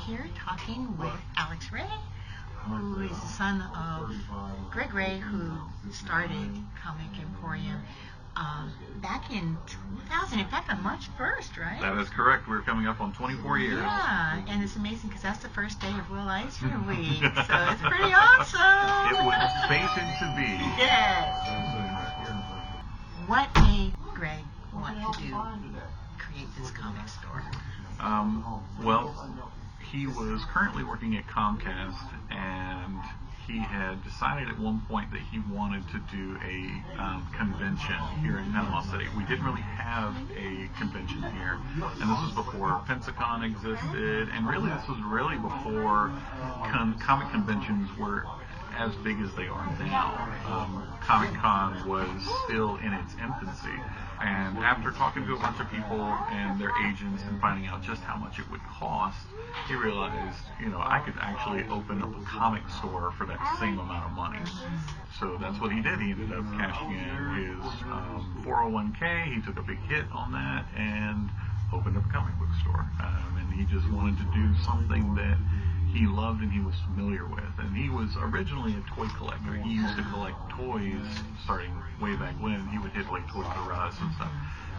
here talking with Alex Ray, who is the son of Greg Ray, who started Comic Emporium back in 2000, in fact on March 1st, right? That is correct. We're coming up on 24 years. Yeah, and it's amazing because that's the first day of Will Eisner week, so it's pretty awesome. It was fated to be. Yes. What made Greg want to create this comic store? Well, he was currently working at Comcast, and he had decided at one point that he wanted to do a convention here in Panama City. We didn't really have a convention here, and this was before Pensacon existed, and really this was really before comic conventions were as big as they are now. Comic-Con was still in its infancy, and after talking to a bunch of people and their agents and finding out just how much it would cost, he realized, I could actually open up a comic store for that same amount of money. So that's what he did. He ended up cashing in his 401k. He took a big hit on that and opened up a comic book store. And he just wanted to do something that he loved and he was familiar with. And he was originally a toy collector. He used to collect toys starting way back when. He would hit like Toys R Us and stuff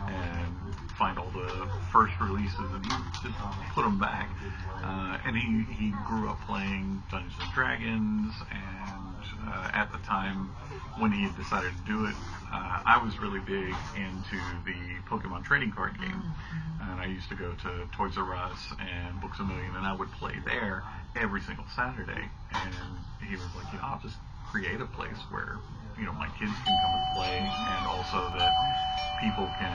and find all the first releases and just put them back. And he grew up playing Dungeons and Dragons, and at the time when he had decided to do it, I was really big into the Pokemon trading card game, and I used to go to Toys R Us and Books A Million, and I would play there every single Saturday. And he was like, I'll just create a place where my kids can come and play, and also that people can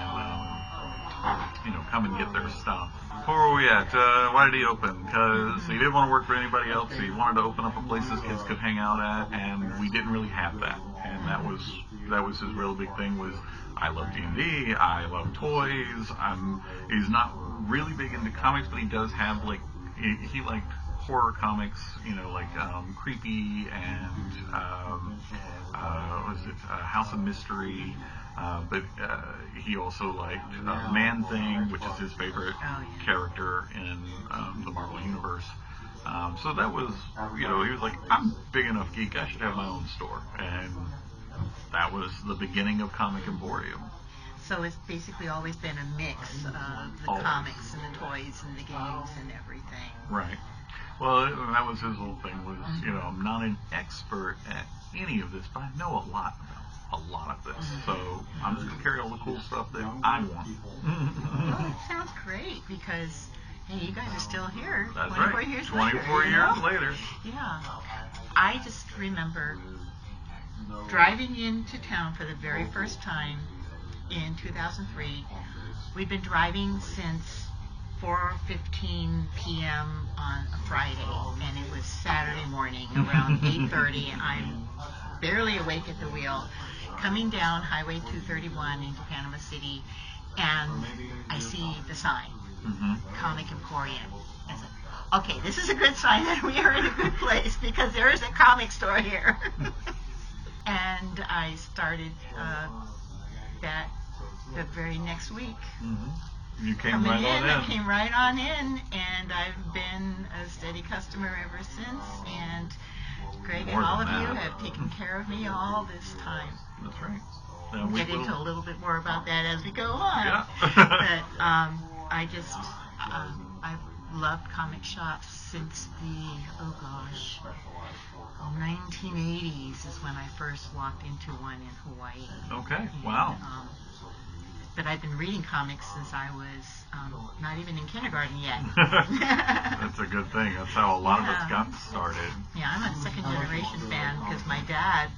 come and get their stuff. Where were we at? Why did he open? Because he didn't want to work for anybody else. He wanted to open up a place his kids could hang out at, and we didn't really have that. And that was his real big thing. Was I love D&D, I love toys. He's not really big into comics, but he does have he liked horror comics, like Creepy and House of Mystery. But he also liked Man-Thing, which is his favorite character in the Marvel Universe. So that was, he was like, I'm big enough geek, I should have my own store. And that was the beginning of Comic Emporium. So it's basically always been a mix of the comics and the toys and the games and everything. Right. Well, that was his whole thing was, I'm not an expert at any of this, but I know a lot about a lot of this. So I'm just going to carry all the cool stuff that I want. Well, it sounds great because, hey, you guys are still here. That's 24 right. years 24 later. years later. Yeah. I just remember driving into town for the very first time in 2003. We'd been driving since 4:15 p.m. on a Friday, and it was Saturday morning around 8:30, and I'm barely awake at the wheel, coming down Highway 231 into Panama City, and I see the sign, Comic Emporium. I said, okay, this is a good sign that we are in a good place because there is a comic store here. And I started that the very next week. You came right on in. I came right on in, and I've been a steady customer ever since. And Greg and all of you have taken care of me all this time. That's right. We'll get into a little bit more about that as we go on. Yeah. But I've loved comic shops since the 1980s is when I first walked into one in Hawaii. Okay. Wow. But I've been reading comics since I was not even in kindergarten yet. That's a good thing. That's how a lot of us got started. Yeah, I'm a second generation fan because my dad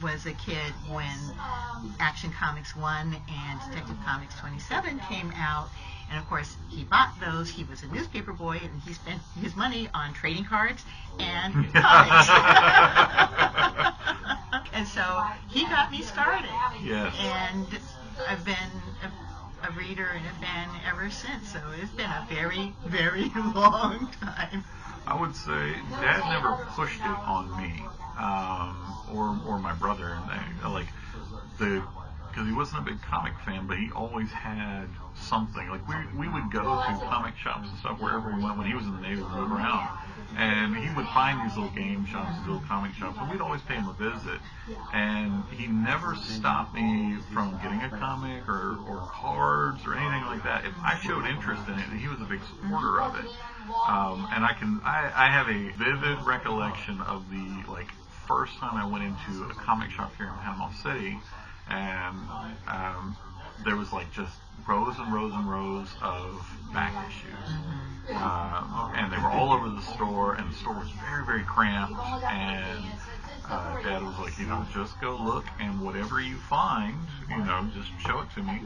was a kid when Action Comics 1 and Detective Comics 27 came out. And of course, he bought those. He was a newspaper boy, and he spent his money on trading cards and comics. And so he got me started. Yes. And I've been a reader and a fan ever since. So it's been a very, very long time. I would say Dad never pushed it on me, or my brother. And like the because he wasn't a big comic fan, but he always had something. Like we would go to comic shops and stuff wherever we went. When he was in the Navy, we moved around, and he would find these little game shops, these little comic shops, and we'd always pay him a visit. And he never stopped me from getting a comic or cards or anything like that. If I showed interest in it, and he was a big supporter of it. And I have a vivid recollection of the first time I went into a comic shop here in Panama City, and there was just rows and rows and rows of back issues, and they were all over the store, and the store was very, very cramped, and Dad was like, just go look, and whatever you find, just show it to me.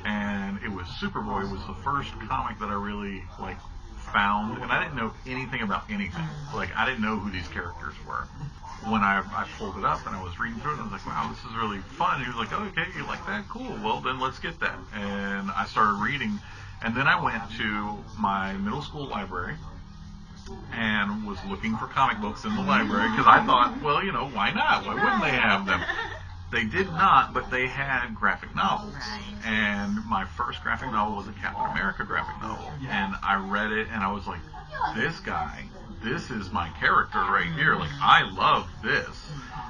And it was Superboy was the first comic that I really found, and I didn't know anything about anything. I didn't know who these characters were. When I pulled it up and I was reading through it, I was like, wow, this is really fun. And he was like, oh, okay, you like that? Cool. Well, then let's get that. And I started reading, and then I went to my middle school library and was looking for comic books in the library because I thought, well, why not? Why wouldn't they have them? They did not, but they had graphic novels. And my first graphic novel was a Captain America graphic novel. And I read it, and I was like, this guy, this is my character right here. I love this.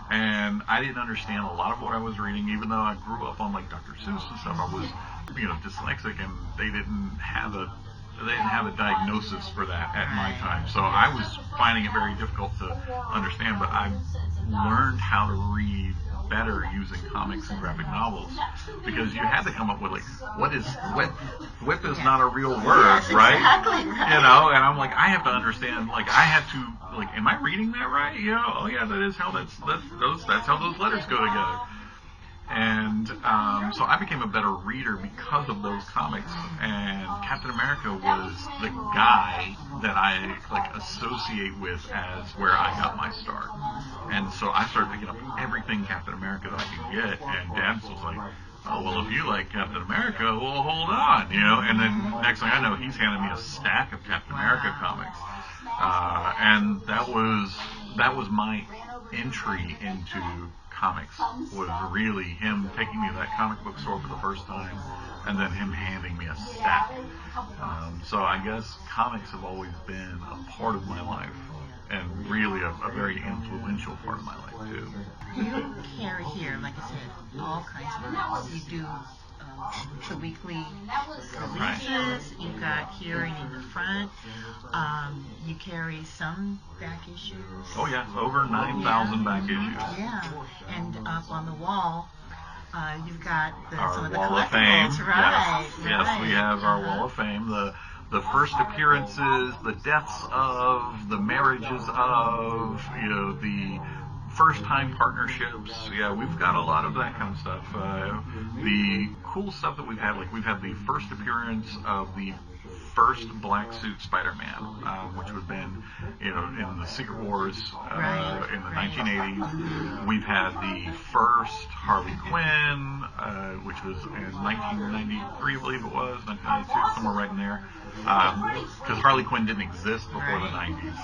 And I didn't understand a lot of what I was reading, even though I grew up on Dr. Seuss and stuff. I was, dyslexic, and they didn't have a diagnosis for that at my time. So I was finding it very difficult to understand, but I learned how to read better using comics and graphic novels, because you had to come up with what is whip? Whip is not a real word, right? Exactly. And I'm like, I have to understand. I had to am I reading that right? Oh yeah, that is how that's how those letters go together. And so I became a better reader because of those comics. And Captain America was the guy that I associate with as where I got my start. And so I started picking up everything Captain America that I could get. And Dad was like, oh, well, if you like Captain America, well, hold on, And then next thing I know, he's handing me a stack of Captain America comics. And that was my entry into comics, was really him taking me to that comic book store for the first time, and then him handing me a stack. So I guess comics have always been a part of my life, and really a very influential part of my life too. You carry here, like I said, all kinds of books. You do the weekly releases. You've got here in the front. You carry some back issues. Oh yeah, over 9,000 back issues. Yeah, and up on the wall, you've got some of the Wall of Fame. collectibles. Right. Yes, we have our Wall of Fame. The first appearances, the deaths of, the marriages of, the first-time partnerships. Yeah, we've got a lot of that kind of stuff. The cool stuff that we've had, we've had the first appearance of the first black suit Spider-Man, which would have been, in the Secret Wars in the 1980s. We've had the first Harley Quinn, which was in 1993, I believe it was, 1992, somewhere right in there. Because Harley Quinn didn't exist before the 90s.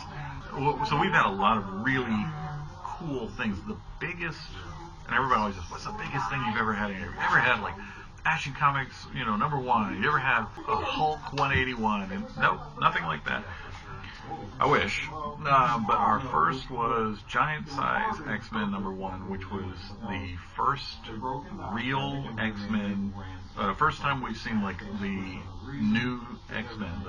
So we've had a lot of really cool things. The biggest, and everybody always says, what's the biggest thing you've ever had? Have you ever had Action Comics, number one? You ever had a Hulk 181? And nope, nothing like that. I wish. But our first was Giant Size X-Men number one, which was the first real X-Men. First time we've seen the new X-Men,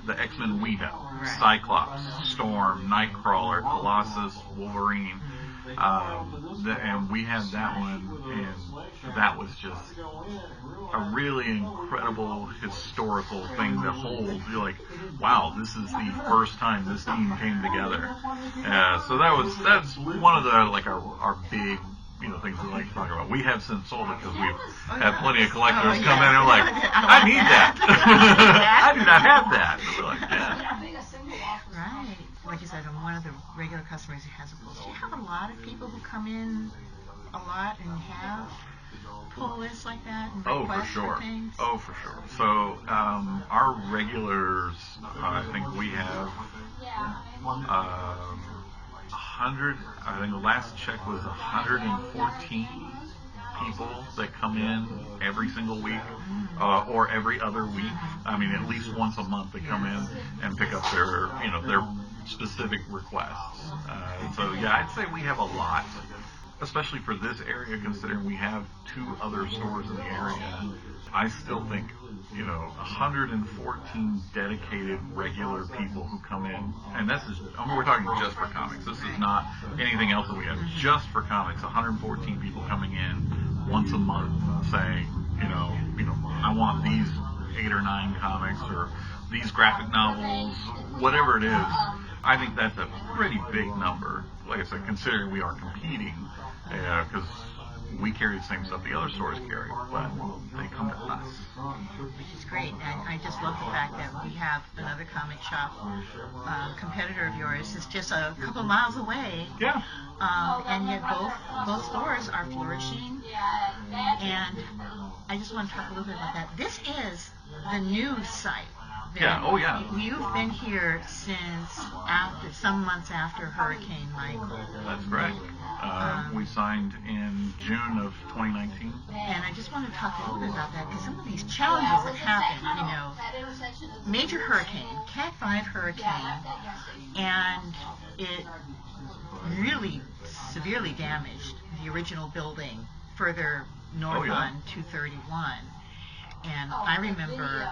the X-Men we know: Cyclops, Storm, Nightcrawler, Colossus, Wolverine. And we had that one, and that was just a really incredible historical thing to hold. You're like, wow, this is the first time this team came together. So that's one of the our big things we like to talk about. We have since sold it because we've had plenty of collectors come in and are like, I need that. I do not have that. And we're like, yeah. Right. Like you said, I'm one of the regular customers who has a pull. Do you have a lot of people who come in a lot and have pull lists like that and requests for things? Oh, for sure. So our regulars, I think we have 100. I think the last check was 114 people that come in every single week or every other week. I mean, at least once a month they come in and pick up their, their specific requests. So yeah, I'd say we have a lot, especially for this area, considering we have 2 other stores in the area. I still think, 114 dedicated regular people who come in, and this is, we're talking just for comics. This is not anything else that we have. Just for comics, 114 people coming in once a month saying, I want these 8 or 9 comics or these graphic novels, whatever it is. I think that's a pretty big number. Like I said, considering we are competing, because we carry the same stuff the other stores carry, but they come to us. Which is great, and I just love the fact that we have another comic shop competitor of yours is just a couple miles away. Yeah. And yet both stores are flourishing, and I just want to talk a little bit about that. This is the new site. Yeah, oh yeah. You've been here since some months after Hurricane Michael. That's correct. We signed in June of 2019. And I just want to talk a little bit about that, because some of these challenges that happen, major hurricane, Cat 5 hurricane, and it really severely damaged the original building further north on 231. And I remember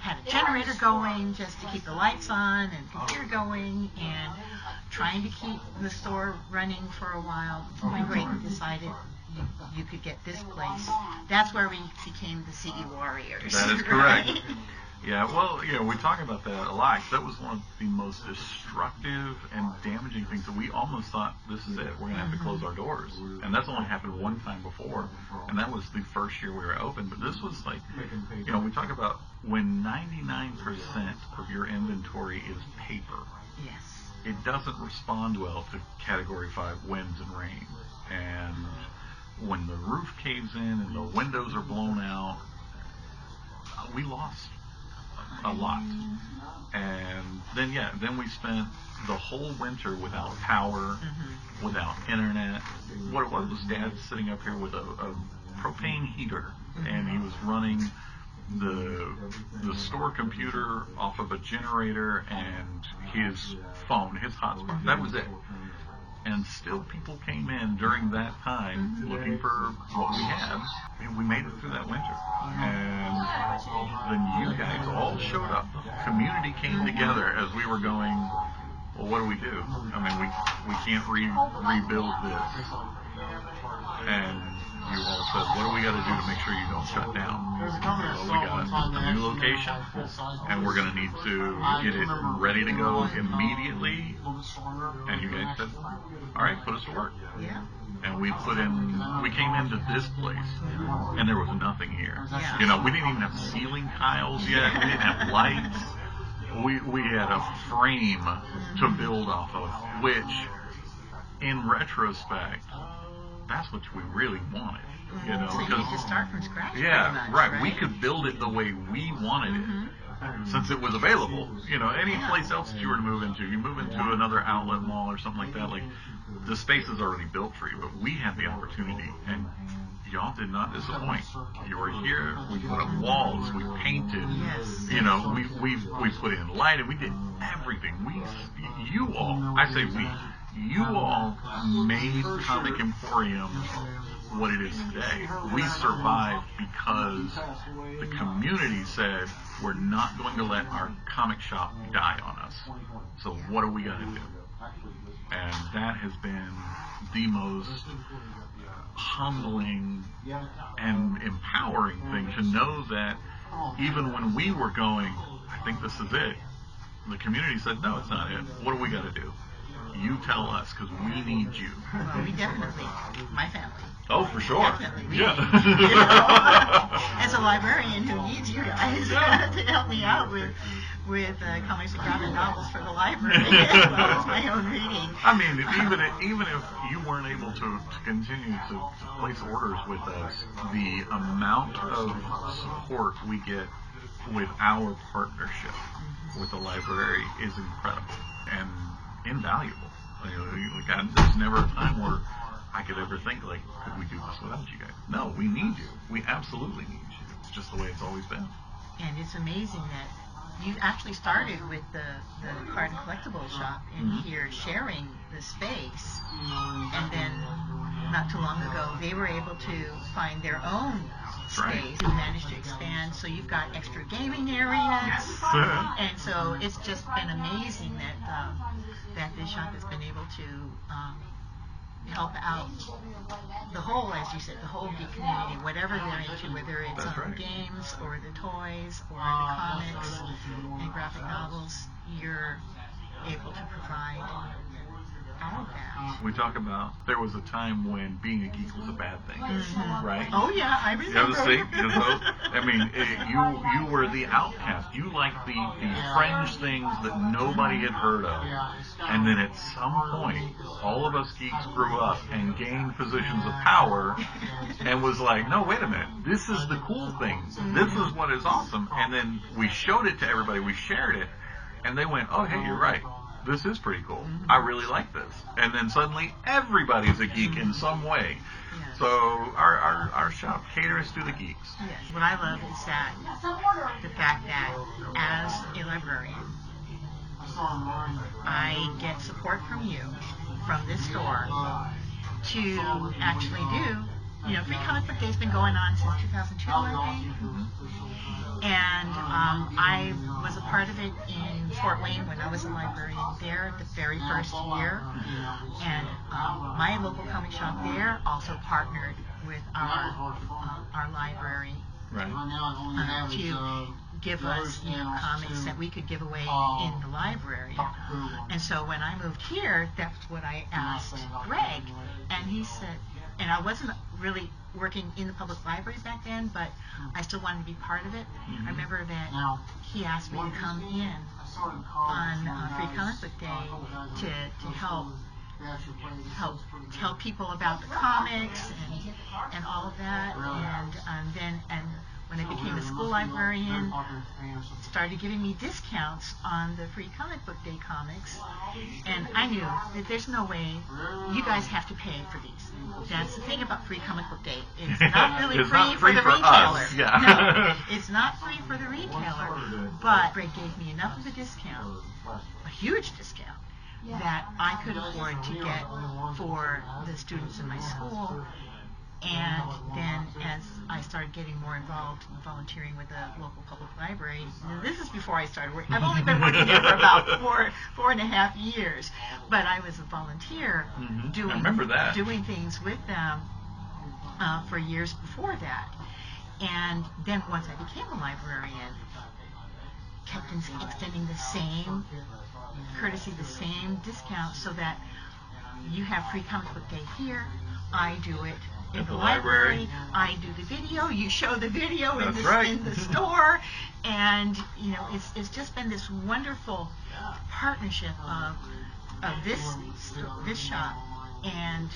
had a generator going just to keep the lights on and computer going and trying to keep the store running for a while. My great decided you could get this place. That's where we became the CE Warriors. That is correct. Right? Yeah, well, we talk about that a lot. That was one of the most destructive and damaging things that we almost thought, this is it, we're going to have to close our doors. And that's only happened one time before, and that was the first year we were open. But this was like, we talk about when 99% of your inventory is paper. Yes. It doesn't respond well to Category 5 winds and rain. And when the roof caves in and the windows are blown out, we lost a lot. And then we spent the whole winter without power, without internet. What it was Dad sitting up here with a propane heater, and he was running the store computer off of a generator and his phone, his hotspot. That was it. And still people came in during that time looking for what we had, and we made it through that winter. And then you guys all showed up. Community came together as we were going, well, what do we do? I mean, we can't rebuild this. And you all said, what do we got to do to make sure you don't shut down? Well, we got a new location, and we're going to need to get it ready to go immediately. And you guys said, all right, put us to work. Yeah. And we came into this place, and there was nothing here. Yeah. We didn't even have ceiling tiles yet. We didn't have lights. We had a frame to build off of, which, in retrospect, that's what we really wanted. So you need to start from scratch. Yeah, much, right. We could build it the way we wanted it. Since it was available. Any place else that you were to move into, you move into another outlet mall or something like that, like the space is already built for you, but we had the opportunity, and y'all did not disappoint. You were here, we put up walls, we painted, we put in light, and we did everything. You all made Comic Emporium what it is today. We survived because the community said, we're not going to let our comic shop die on us. So what are we going to do? And that has been the most humbling and empowering thing, to know that even when we were going, I think this is it, the community said, no, it's not it. What do we got to do? You tell us, because we need you. Well, we definitely, my family. Oh, for sure. Definitely. Yeah. As a librarian who needs you guys to help me out with comics and graphic novels for the library, as well as my own reading. I mean, even if you weren't able to continue to place orders with us, the amount of support we get with our partnership with the library is incredible and invaluable. There's never a time where I could ever think, like, could we do this without you guys? No, we need you. We absolutely need you. It's just the way it's always been. And it's amazing that you actually started with the card and collectible shop in here sharing the space, and then not too long ago they were able to find their own space and managed to expand, so you've got extra gaming areas. And so it's just been amazing that that this shop has been able to help out the whole, as you said, the whole geek community, whatever they're into, whether it's games or the toys or the comics and graphic novels, you're able to provide all of that. We talk about there was a time when being a geek was a bad thing, right? Oh yeah, I remember. I mean, you were the outcast. You liked the fringe things that nobody had heard of, and then at some point, all of us geeks grew up and gained positions of power, and was like, no, wait a minute, this is the cool thing. This is what is awesome. And then we showed it to everybody. We shared it, and they went, oh, hey, you're right. This is pretty cool. I really like this. And then suddenly everybody's a geek in some way. Yes. So our shop caters to the geeks. Yes. What I love is that the fact that as a librarian, I get support from you, from this store, to actually do, Free Comic Book Day's been going on since 2002, I think. And I was a part of it in Fort Wayne when I was a librarian there the very first year. And my local comic shop there also partnered with our library to give us comics that we could give away in the library. And so when I moved here, that's what I asked Greg, and he said, and I wasn't really working in the public library back then, but I still wanted to be part of it. I remember that he asked me to come in on Free Comic Book Day to help tell people about the comics and all of that, and when I became a school librarian, started giving me discounts on the Free Comic Book Day comics, and I knew that there's no way you guys have to pay for these. That's the thing about Free Comic Book Day. It's not really free for the retailer. No, it's not free for the retailer, but Greg gave me enough of a discount, a huge discount, that I could afford to get for the students in my school. And then as I started getting more involved in volunteering with the local public library, this is before I started working. I've only been working here for about four and a half years, but I was a volunteer doing things with them for years before that. And then once I became a librarian, kept extending the same courtesy, the same discount, so that you have Free Comic Book Day here, I do it in the library, I do the video, you show the video in the store, and it's just been this wonderful partnership of this shop and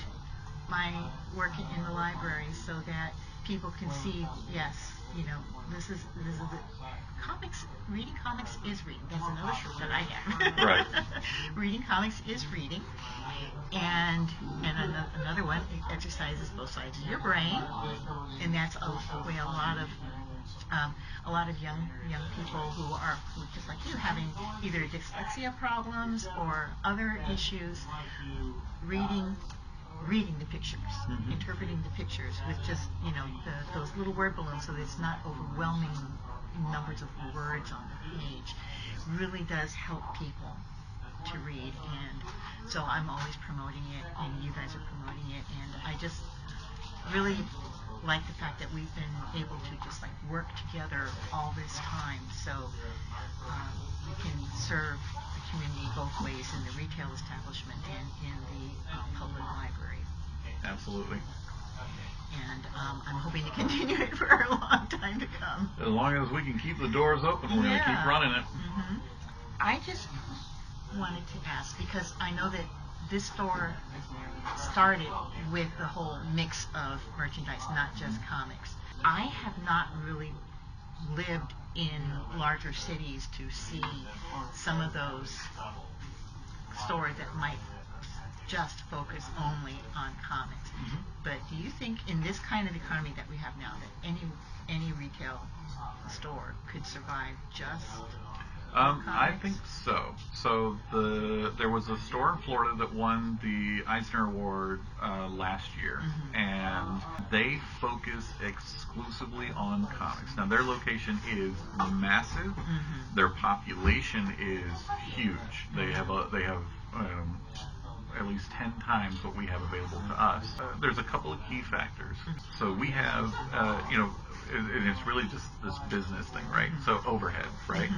my work in the library, so that people can see, yes, this is the comics. Reading comics is reading. That's another shirt that I have. Right. Reading comics is reading, and another one, it exercises both sides of your brain, and that's a way a lot of young people who are just like you, having either dyslexia problems or other issues, reading the pictures, interpreting the pictures with just those little word balloons, so that it's not overwhelming numbers of words on the page, really does help people to read. And so I'm always promoting it, and you guys are promoting it, and I just really like the fact that we've been able to just work together all this time, so we can serve the community both ways, in the retail establishment and in the public library. Absolutely. And I'm hoping to continue it for a long time to come. As long as we can keep the doors open, we're going to keep running it. I just wanted to ask, because I know that this store started with the whole mix of merchandise, not just comics. I have not really lived in larger cities to see some of those stores that might just focus only on comics. But do you think in this kind of economy that we have now that any retail store could survive just I think so. So there was a store in Florida that won the Eisner Award last year, and they focus exclusively on comics. Now their location is massive. Their population is huge. They have at least 10 times what we have available to us. There's a couple of key factors. So we have, and it's really just this business thing, right? So overhead, right?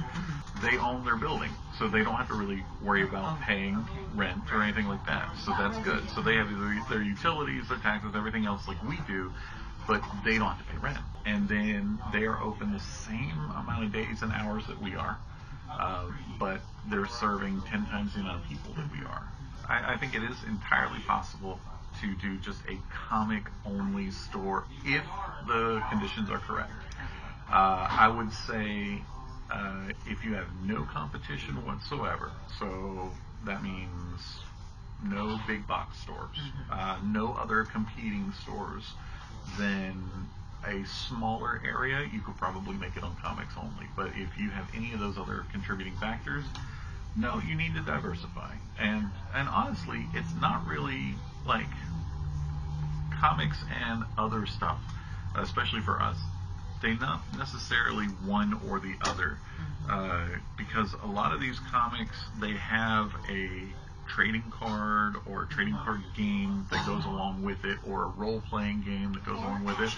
They own their building, so they don't have to really worry about paying rent or anything like that. So that's good. So they have their utilities, their taxes, everything else like we do, but they don't have to pay rent. And then they are open the same amount of days and hours that we are, but they're serving 10 times the amount of people that we are. I think it is entirely possible to do just a comic-only store if the conditions are correct. I would say if you have no competition whatsoever, so that means no big box stores, no other competing stores, then a smaller area you could probably make it on comics only. But if you have any of those other contributing factors, no, you need to diversify. And honestly, it's not really like comics and other stuff, especially for us. They're not necessarily one or the other, because a lot of these comics, they have a trading card or a trading card game that goes along with it, or a role-playing game that goes along with it,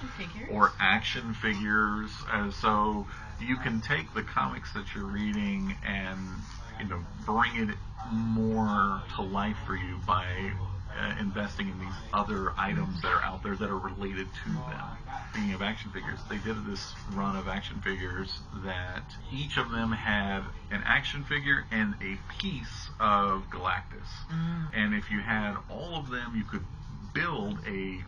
or action figures. So you can take the comics that you're reading and bring it more to life for you by investing in these other items that are out there that are related to them. Speaking of action figures, they did this run of action figures that each of them had an action figure and a piece of Galactus. And if you had all of them, you could build a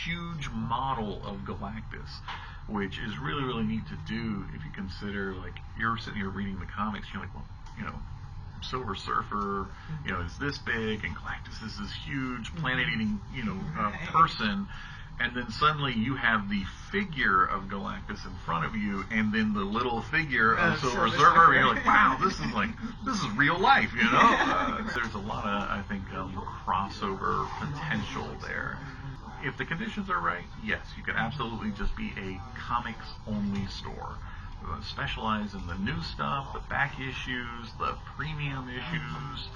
huge model of Galactus, which is really, really neat to do if you consider, like, you're sitting here reading the comics, you're like, well, Silver Surfer, is this big, and Galactus is this huge planet-eating, person, and then suddenly you have the figure of Galactus in front of you, and then the little figure of Silver Surfer, and you're like, wow, this is real life, There's a lot of, I think, crossover potential there. If the conditions are right, yes, you can absolutely just be a comics-only store. Specialize in the new stuff, the back issues, the premium issues,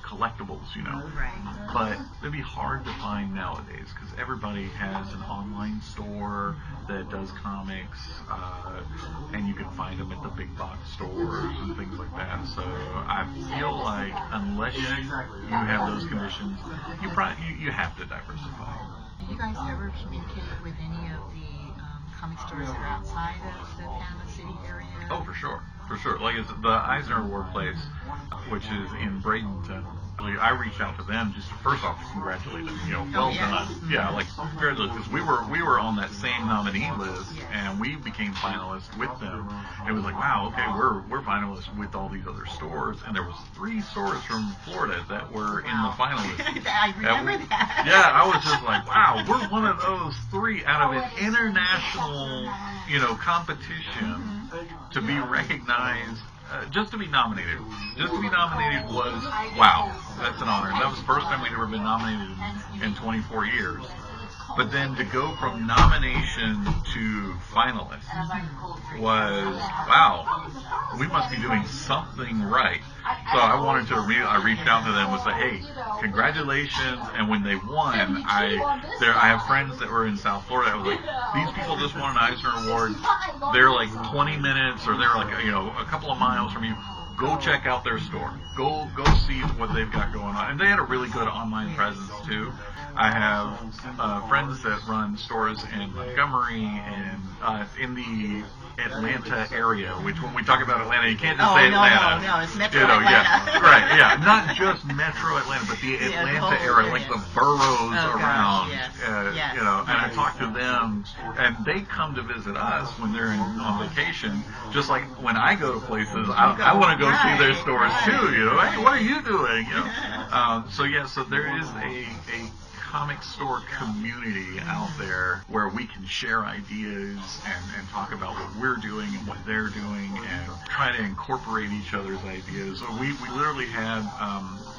collectibles, Right. But it'd be hard to find nowadays because everybody has an online store that does comics, and you can find them at the big box stores and things like that. So I feel like unless you have those conditions, you have to diversify. Do you guys ever communicate with any of the comic stores that are outside of the Panama City area? Oh, for sure. Like it's the Eisner Award place, which is in Bradenton. I reached out to them just to, first off, congratulate them. Well done. Yeah, like congratulations, because we were on that same nominee list, and we became finalists with them. It was like, wow, okay, we're finalists with all these other stores, and there was 3 stores from Florida that were in the finalists. I remember that. Yeah, I was just like, wow, we're one of those 3 out of an international, competition to be recognized. Just to be nominated. Was, wow, that's an honor. That was the first time we'd ever been nominated in 24 years. But then to go from nomination to finalist was, wow, we must be doing something right. So I reached out to them and said, hey, congratulations. And when they won, I have friends that were in South Florida. I was like, these people just won an Eisner Award. They're like 20 minutes or they're like, a couple of miles from you. Go check out their store. Go see what they've got going on. And they had a really good online presence too. I have friends that run stores in Montgomery and in the Atlanta area, which when we talk about Atlanta, you can't just say Atlanta. No, it's Metro Atlanta. Yeah, right, yeah. Not just Metro Atlanta, but the Atlanta area, like the boroughs around. Yes. And I talk to them, and they come to visit us when they're on vacation. Just like when I go to places, I want to go see their stores too. Hey, what are you doing? So there is a comic store community out there where we can share ideas and talk about what we're doing and what they're doing and try to incorporate each other's ideas. So we literally had,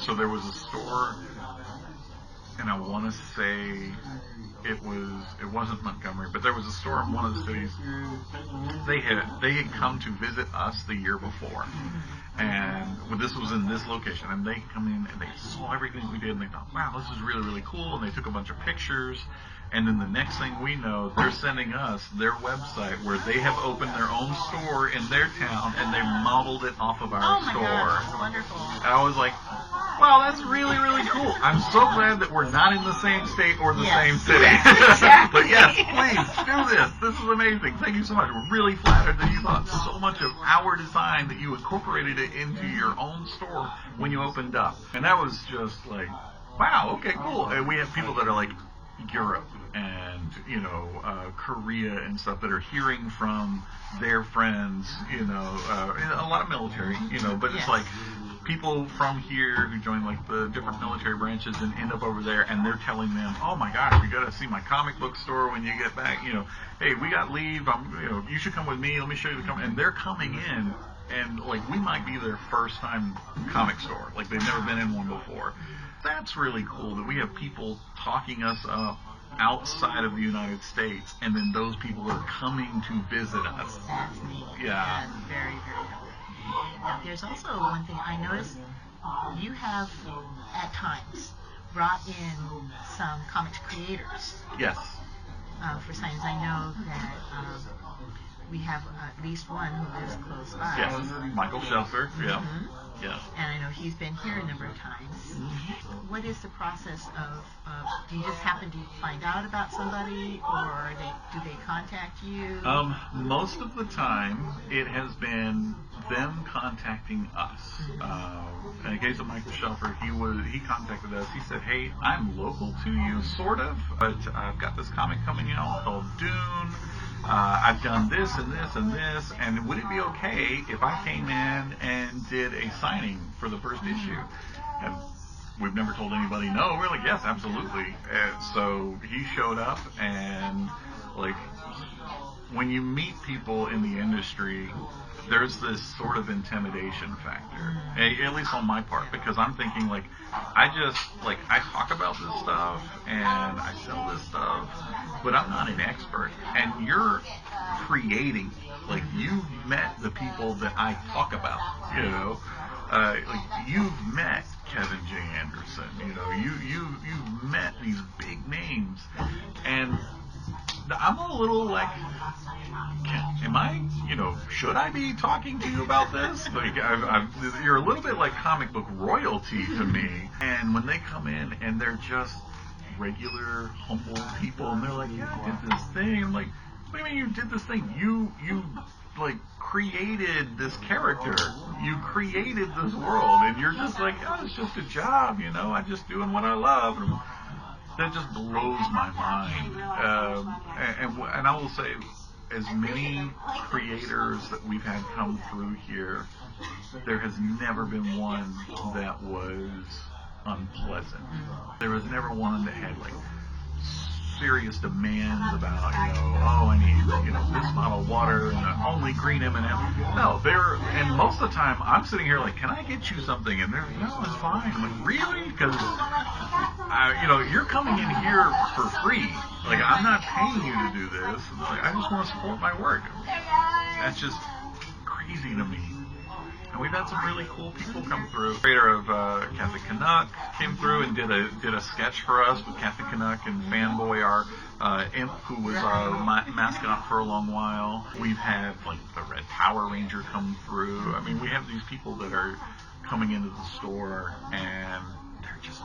so there was a store, and I want to say it wasn't Montgomery, but there was a store in one of the cities. They had come to visit us the year before, and this was in this location, and they come in and they saw everything we did, and they thought, wow, this is really, really cool, and they took a bunch of pictures. And then the next thing we know, they're sending us their website where they have opened their own store in their town, and they modeled it off of our store. Oh my gosh, that's wonderful. And I was like, wow, that's really, really cool. I'm so glad that we're not in the same state or the same city. Exactly. But yes, please do this. This is amazing. Thank you so much. We're really flattered that you thought so much of our design that you incorporated it into your own store when you opened up. And that was just like, wow, okay, cool. And we have people that are like Europe and, Korea and stuff that are hearing from their friends, a lot of military, but it's like people from here who join like the different military branches and end up over there, and they're telling them, oh my gosh, you got to see my comic book store when you get back, hey, we got leave, you should come with me, let me show you the comic, and they're coming in, and like we might be their first time comic store, like they've never been in one before. That's really cool that we have people talking us up outside of the United States, and then those people are coming to visit us. That's neat. Yeah. That's very, very cool. Now, there's also one thing I noticed. You have, at times, brought in some comics creators. Yes. For signs, I know that we have at least one who lives close by. Yes, Michael Shelfer. Yeah. Mm-hmm. Yeah. And I know he's been here a number of times. Mm-hmm. What is the process of do you just happen to find out about somebody, or do they contact you? Most of the time, it has been them contacting us. In the case of Michael Shelfer, he contacted us. He said, hey, I'm local to you, sort of, but I've got this comic coming out called Dune. I've done this and this and this, and would it be okay if I came in and did a signing for the first issue? And we've never told anybody no. We're like, yes, absolutely. And so he showed up, and like when you meet people in the industry, there's this sort of intimidation factor, at least on my part, because I'm thinking like, I talk about this stuff and I sell this stuff, but I'm not an expert. And you're creating, like you've met the people that I talk about, like you've met Kevin J. Anderson, you've met these big names, and I'm a little like, should I be talking to you about this? Like, you're a little bit like comic book royalty to me. And when they come in and they're just regular, humble people, and they're like, you did this thing. I'm like, what do you mean you did this thing? You like created this character. You created this world, and you're just like, oh, it's just a job, I'm just doing what I love. And that just blows my mind. And I will say, as many creators that we've had come through here, there has never been one that was unpleasant. There was never one that had like serious demands about, I need, this bottle of water and only green M&M. No, and most of the time I'm sitting here like, can I get you something? And they're like, no, it's fine. I'm like, really? Because, you're coming in here for free. Like, I'm not paying you to do this. Like, I just want to support my work. That's just crazy to me. And we've had some really cool people come through. The creator of Kathy Canuck came through and did a sketch for us with Kathy Canuck and Fanboy, our imp, who was our mascot for a long while. We've had like the Red Power Ranger come through. I mean, we have these people that are coming into the store, and they're just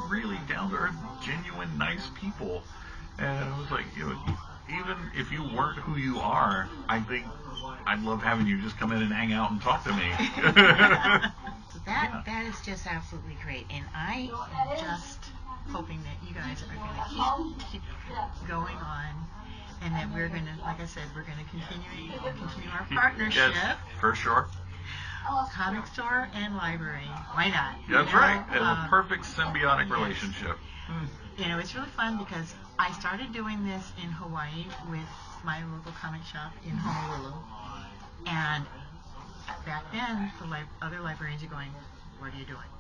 really down to earth, genuine, nice people. And I was like, even if you weren't who you are, I think I'd love having you just come in and hang out and talk to me. So that is just absolutely great, and I am just hoping that you guys are going to keep going on, and that we're going to, like I said, we're going to continue our partnership. Yes, for sure. comic store and library. Why not? That's right. It's a perfect symbiotic relationship. It's really fun because I started doing this in Hawaii with my local comic shop in Honolulu. And back then, the other librarians are going, "What are you doing?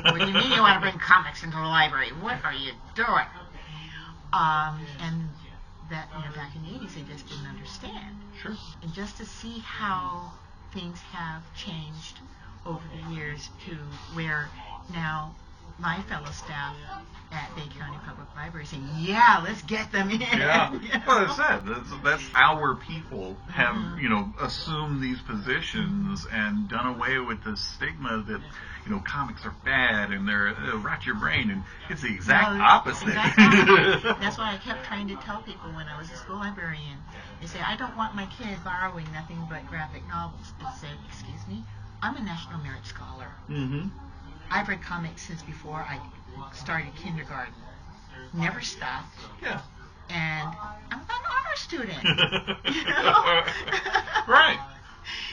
What do you mean you want to bring comics into the library? What are you doing?" And that, back in the 80s, they just didn't understand. Sure. And just to see how things have changed over the years to where now my fellow staff at Bay County Public Library saying, "Yeah, let's get them in." Yeah. Well, that's it. That's our people have, assumed these positions and done away with the stigma that, comics are bad and they'll rot your brain, and it's the exact opposite. That's why I kept trying to tell people when I was a school librarian. They say, "I don't want my kid borrowing nothing but graphic novels." I say, "Excuse me, I'm a National Merit Scholar. Mm-hmm. I've read comics since before I started kindergarten. Never stopped. Yeah. And I'm an honor student." Right.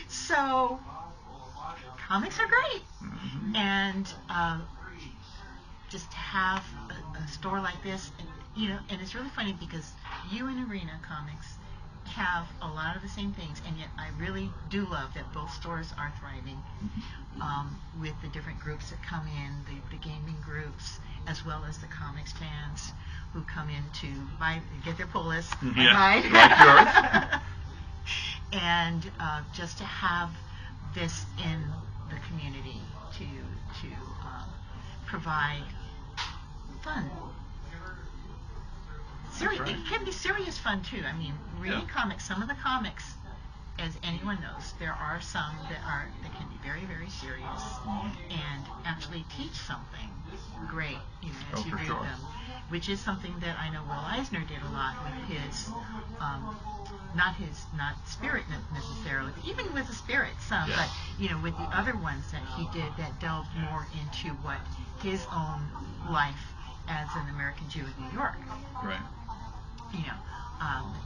So comics are great. Mm-hmm. And just to have a store like this, and it's really funny because you and Arena Comics have a lot of the same things, and yet I really do love that both stores are thriving with the different groups that come in, the gaming groups, as well as the comics fans who come in to get their pull list and buy. Like yours. And just to have this in the community to provide fun. Right. It can be serious fun too. I mean, reading comics, some of the comics, as anyone knows, there are some that can be very, very serious and actually teach something great, as you read them. Which is something that I know Will Eisner did a lot with his, not spirit necessarily, even with the spirit some, but with the other ones that he did that delved more into what his own life as an American Jew in New York. Right.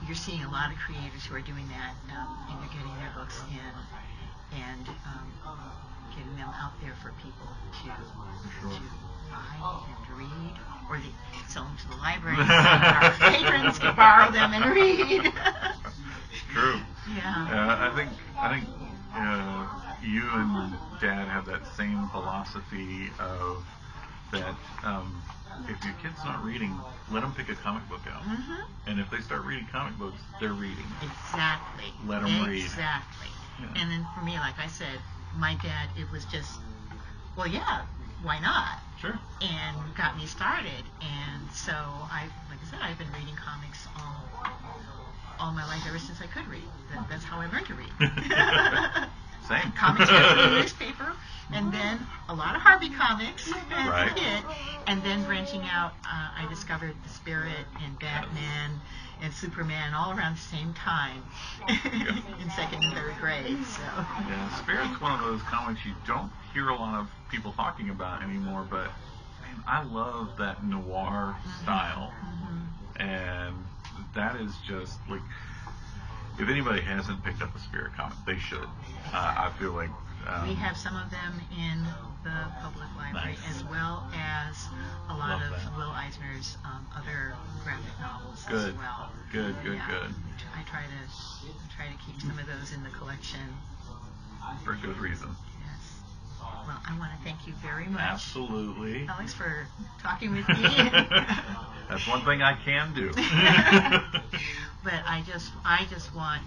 You're seeing a lot of creators who are doing that, and they're getting their books in and getting them out there for people to buy and to read, or they sell them to the library so our patrons can borrow them and read. True. Yeah. I think you and Dad have that same philosophy of that. If your kid's not reading, let them pick a comic book out. Mm-hmm. And if they start reading comic books, they're reading. Exactly. Let them read. Exactly. Yeah. And then for me, like I said, my dad, it was just, well, yeah, why not? Sure. And got me started. And so, like I said, I've been reading comics all my life, ever since I could read. That's how I learned to read. Same. Comics from the newspaper, and then a lot of Harvey comics as Right. a kid, and then branching out, I discovered the Spirit and Batman and Superman all around the same time in second and third grade. So. Yeah, Spirit's one of those comics you don't hear a lot of people talking about anymore, but man, I love that noir style, and that is just like, if anybody hasn't picked up a Spirit comic, they should. I feel like we have some of them in the public library, Nice. as well as a lot Love of that. Will Eisner's other graphic novels Good. as well. Good. I try to keep some of those in the collection. For good reason. Yes. Well, I want to thank you very much, Absolutely. Alex, for talking with me. That's one thing I can do. But I just want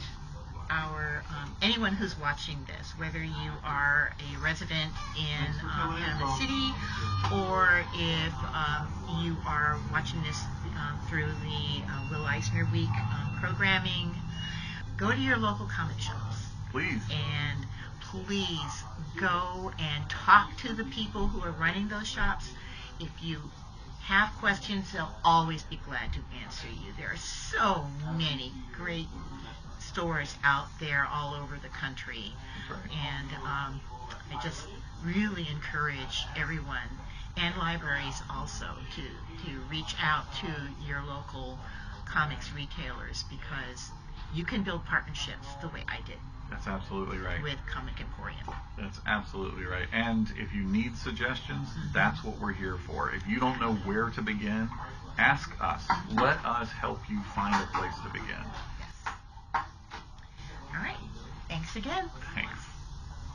our anyone who's watching this, whether you are a resident in Panama City, or if you are watching this through the Will Eisner Week programming, go to your local comic shops. Please. And please go and talk to the people who are running those shops. If you have questions, they'll always be glad to answer you. There are so many great stores out there all over the country. That's right. And I just really encourage everyone, and libraries also, to reach out to your local comics retailers, because you can build partnerships the way I did. That's absolutely right. With Comic Emporium. That's That's absolutely right. And if you need suggestions, that's what we're here for. If you don't know where to begin, ask us. Let us help you find a place to begin. All right. Thanks again. Thanks.